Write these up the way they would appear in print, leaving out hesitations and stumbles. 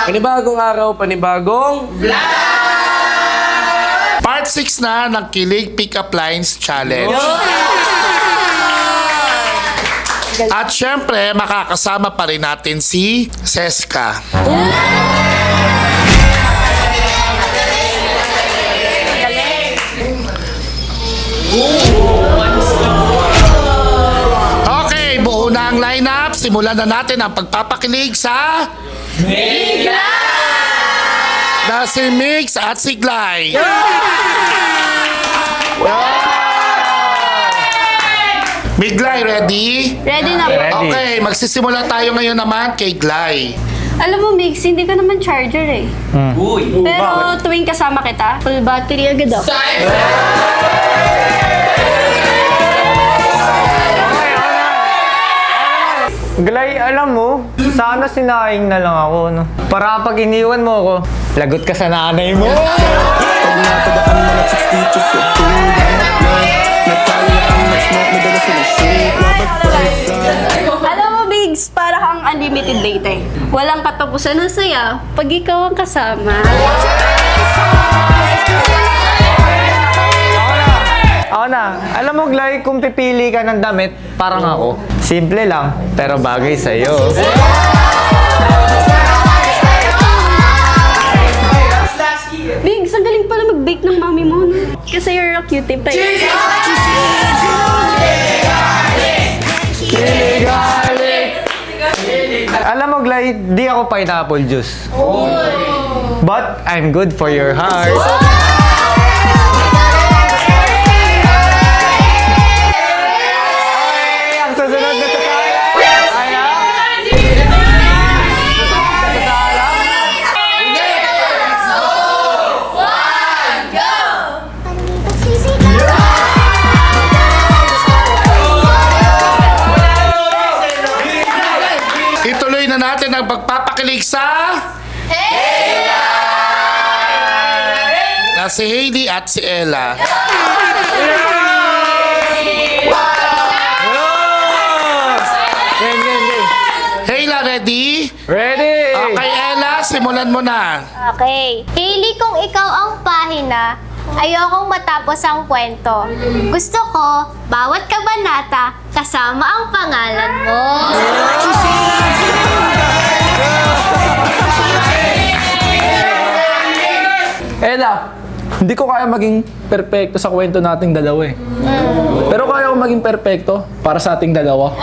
Panibagong araw, panibagong Part 6 na ng Kilig Pick-up Lines Challenge. At syempre, makakasama pa rin natin si Seska. Okay, buo na ang lineup. Simulan na natin ang pagpapakilig sa na si Mix at si Glay. Miglay, ready? Ready na po. Okay, magsisimula tayo ngayon naman kay Glay. Alam mo, Mix, hindi ka naman charger eh. Pero tuwing kasama kita, full battery agad ako. Glay, alam mo, sana sinaing na lang ako, no? Para pag iniwan mo ako, lagot ka sa nanay mo. Alam mo, Biggs, para kang unlimited data eh. Walang katapusan ng saya pag ikaw ang kasama. Ako na, alam mo, Glay, kung pipili ka ng damit, parang ako. Simple lang, pero bagay sa'yo. Biggs, ang galing pala mag-bake ng mami mo, no? Kasi you're a cutie pie. Alam mo, Glay, di ako pineapple juice. But I'm good for your heart. Ay, ang susunod na sa kaya. Ay, Ituloy na natin ang pagpapakilig sa na si Heidi at si Ella. Heyla, ready? ready! Okay, Ella, simulan mo na. Okay. Hailey, kung ikaw ang pahina, ayokong matapos ang kwento. Gusto ko, bawat kabanata, kasama ang pangalan mo. Ella, hindi ko kaya maging perpekto sa kwento nating dalawa eh. Pero kaya ko maging perpekto para sa ating dalawa.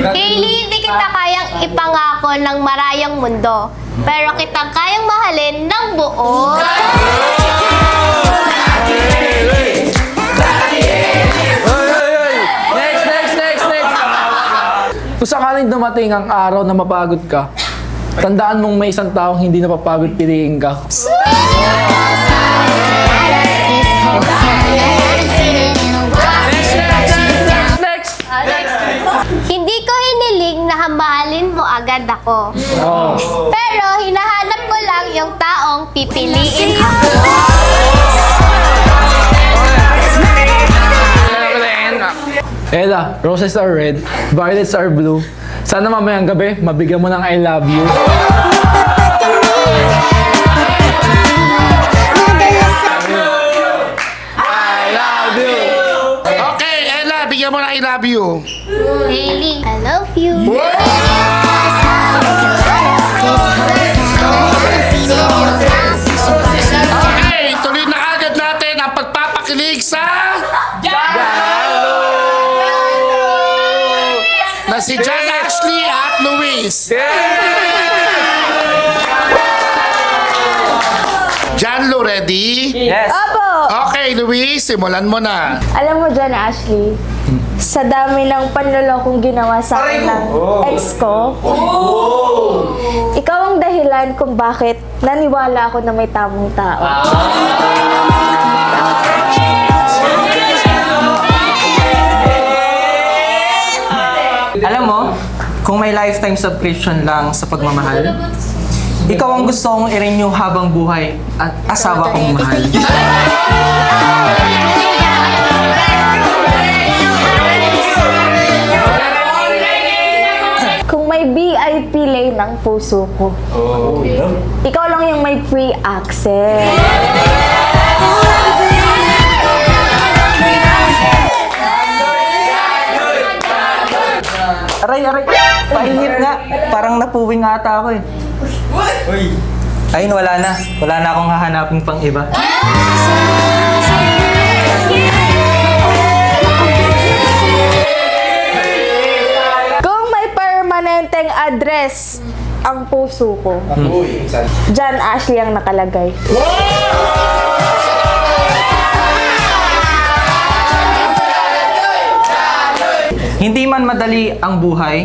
Hailey, hindi kita kayang ipangako ng marayang mundo, pero kitang kayang mahalin ng buo. Next! Kung sakaling dumating ang araw na mapagod ka, tandaan mong may isang taong hindi napapagod piliin ka. Hindi ko hiniling na mahalin mo agad ako. Pero hinahanap ko lang yung taong pipiliin ako. Ella, roses are red, violets are blue. Sana mamayang gabi, mabigyan mo ng I love you. Okay, Ella, bigyan mo na I love you. Hailey, I love you. Okay, tuloy na agad natin ang pagpapakilig sa na si John Ashley at Luis. John Lu, ready? Yes. Opo! Okay, Luis, simulan mo na. Alam mo dyan, Ashley, sa dami ng panlolokong ginawa sa akin ng ex ko, ikaw ang dahilan kung bakit naniwala ako na may tamang tao. Alam mo, kung may lifetime subscription lang sa pagmamahal, ikaw ang gusto kong i-renew habang buhay at asawa kong mahal. may VIP lane ng puso ko. Ikaw lang yung may free access. Aray, painit nga. Parang napuwing ata ako eh. Ayun, wala na. Wala na akong hahanapin pang iba. Kung may permanenteng address ang puso ko, John Ashley ang nakalagay. Hindi man madali ang buhay,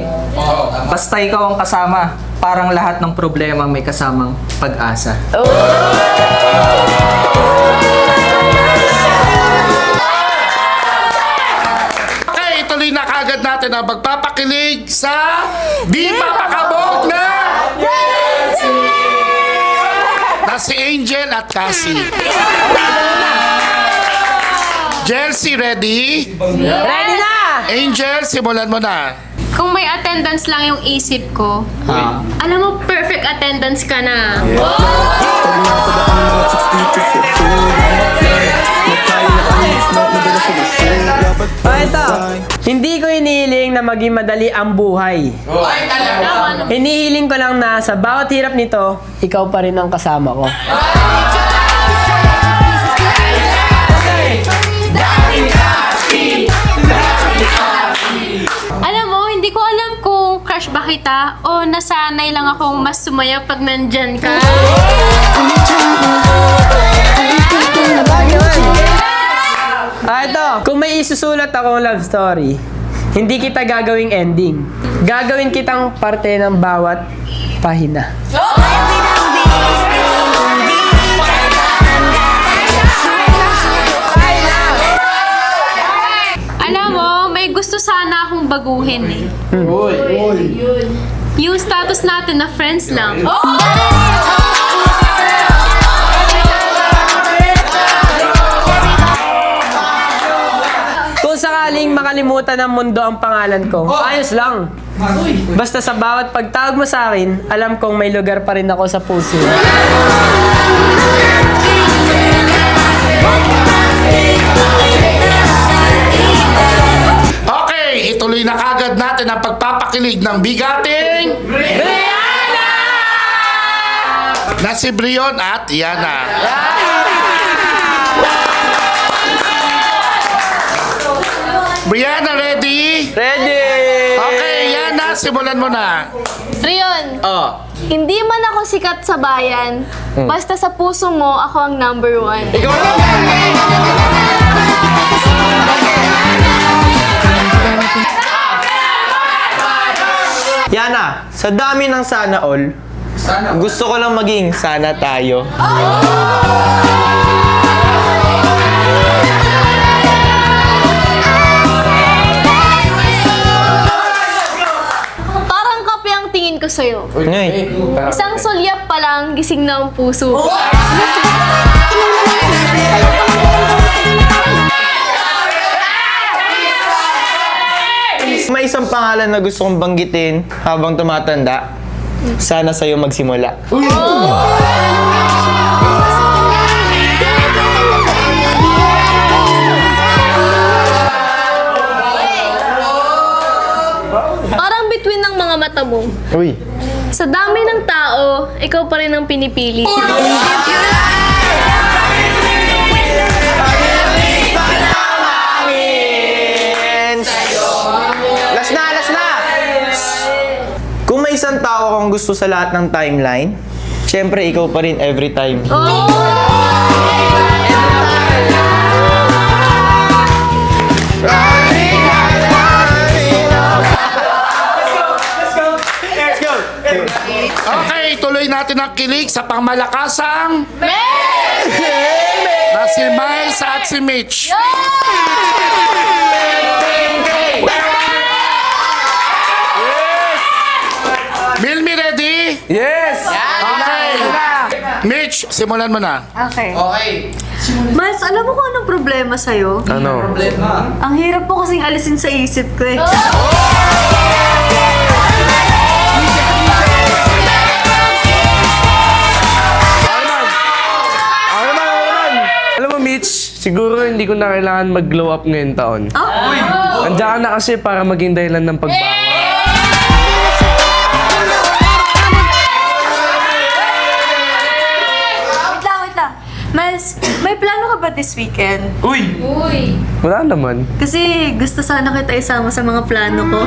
basta ikaw ang kasama, parang lahat ng problema may kasamang pag-asa. Okay, ituloy na kagad natin ang pagpapakilig sa Di Papakabog na si Angel at Cassie. Jelsie, ready? Ready na! Angel, simulan mo na. Kung may attendance lang yung isip ko, alam mo, perfect attendance ka na. Ito, hindi ko hinihiling na maging madali ang buhay. Hinihiling ko lang na sa bawat hirap nito, ikaw pa rin ang kasama ko. Alam mo, hindi ko alam kung crush ba kita o nasanay lang akong mas sumaya pag nandyan ka. Ito, kung may isusulat akong love story, hindi kita gagawing ending. Gagawin kitang parte ng bawat pahina. Alam mo, may gusto sana akong baguhin eh. Yung status natin na friends lang. Kung sakaling makalimutan ng mundo ang pangalan ko, ayos lang. Basta sa bawat pagtawag mo sa akin, alam kong may lugar pa rin ako sa puso. Okay, ituloy na kagad natin ang pagpapakilig ng bigating Brianna! Na si Brion at Yana. Brianna, ready? Ready! Okay, Yana, simulan mo na. Rion, hindi man ako sikat sa bayan, basta sa puso mo, ako ang number 1. Yana, sa dami ng sana all, gusto ko lang maging sana tayo. Parang kape ang tingin ko sa'yo. Ngay. Isang sulyap pa lang, gising na ang puso ko. May isang pangalan na gusto kong banggitin habang tumatanda. Sana sa'yo magsimula. Parang between ng mga mata mo. Uy. Sa dami ng tao, ikaw pa rin ang pinipili. Last na! Kung may isang tao kang gusto sa lahat ng timeline, syempre ikaw pa rin every time. Okay, tuloy natin ang kilig sa pangmalakasang na si Miles at si Mitch. Milmi, ready? Yes! Okay. Mitch, simulan mo na. Okay. Miles, alam mo kung anong problema sa'yo? Ano? Ang hirap po kasing alisin sa isip ko eh. siguro hindi ko na kailangan mag-glow up ngayon taon. Andiyan ka na kasi para maging dahilan ng pagbawa. Wait lang. Miles, may plano ka ba this weekend? Wala naman. Kasi gusto sana kita isama sa mga plano ko.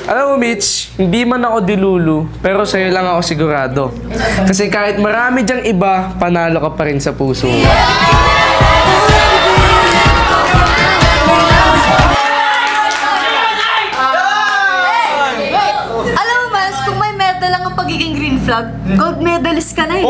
Alam mo, Mitch, hindi man ako dilulu, pero sa'yo lang ako sigurado. Kasi kahit marami dyang iba, panalo ka pa rin sa puso mo. Alam mo, Miles, kung may medal lang ang pagiging green flag, gold medalist ka na eh.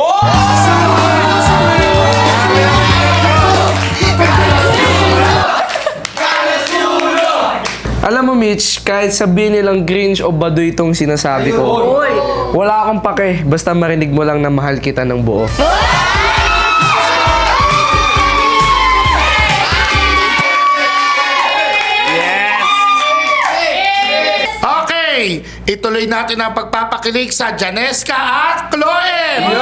Alam mo, Mitch, kahit sabihin nilang Grinch o Baduy itong sinasabi ko, wala akong pake, basta marinig mo lang na mahal kita ng buo. Okay, ituloy natin ang pagpapakilig sa Janeska at Chloe.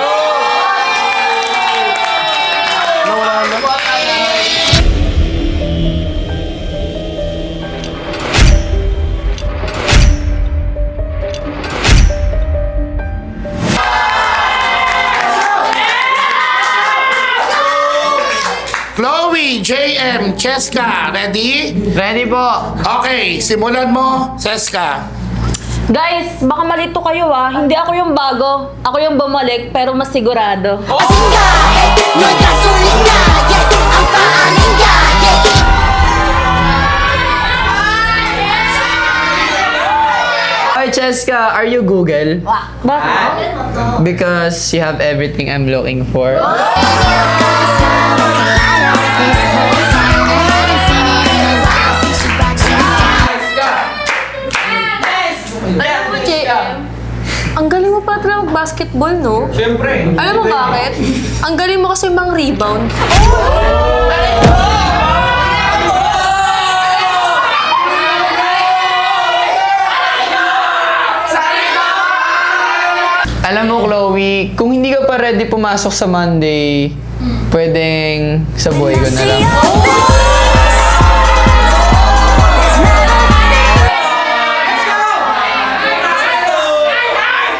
Chloe, JM, Cheska, ready? Ready po. Okay, simulan mo, Cheska. Guys, baka malito kayo Hindi ako yung bago. Ako yung bumalik, pero mas sigurado. Hi, Cheska. Are you Google? Bakit? Because you have everything I'm looking for. Alam mo, JM, ang galing mo pa talaga mag-basketball, no? Siyempre. Alam mo bakit? Ang galing mo kasi mang rebound. Alam mo, Chloe, kung hindi ka pa ready pumasok sa Monday, pwedeng sa buhay ko na lang.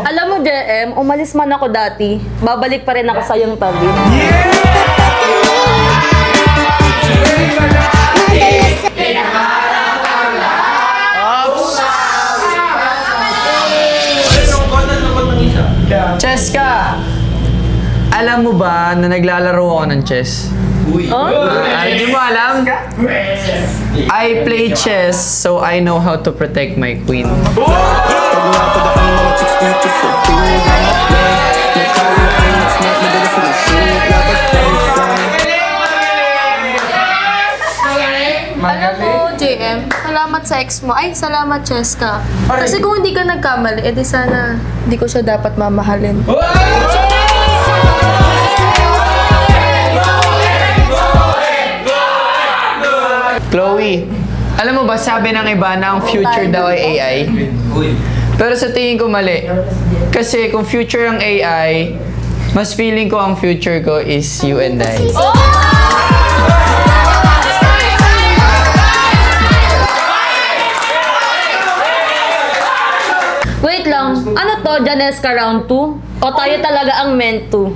Alam mo, JM, umalis man ako dati, babalik pa rin ako sa iyong tabi. Cheska! Alam mo ba na naglalaro ako ng chess? Hindi mo alam? I play chess, so I know how to protect my queen. Alam mo, JM, salamat sa ex mo. Ay, salamat, Cheska. Kasi kung hindi ka nagkamali, edi sana hindi ko siya dapat mamahalin. Chloe, alam mo ba sabi ng iba na ang future daw ay AI? Pero sa tingin ko mali. Kasi kung future ang AI, mas feeling ko ang future ko is you and I. Wait lang, ano to, Janeska round 2? O tayo talaga ang meant to?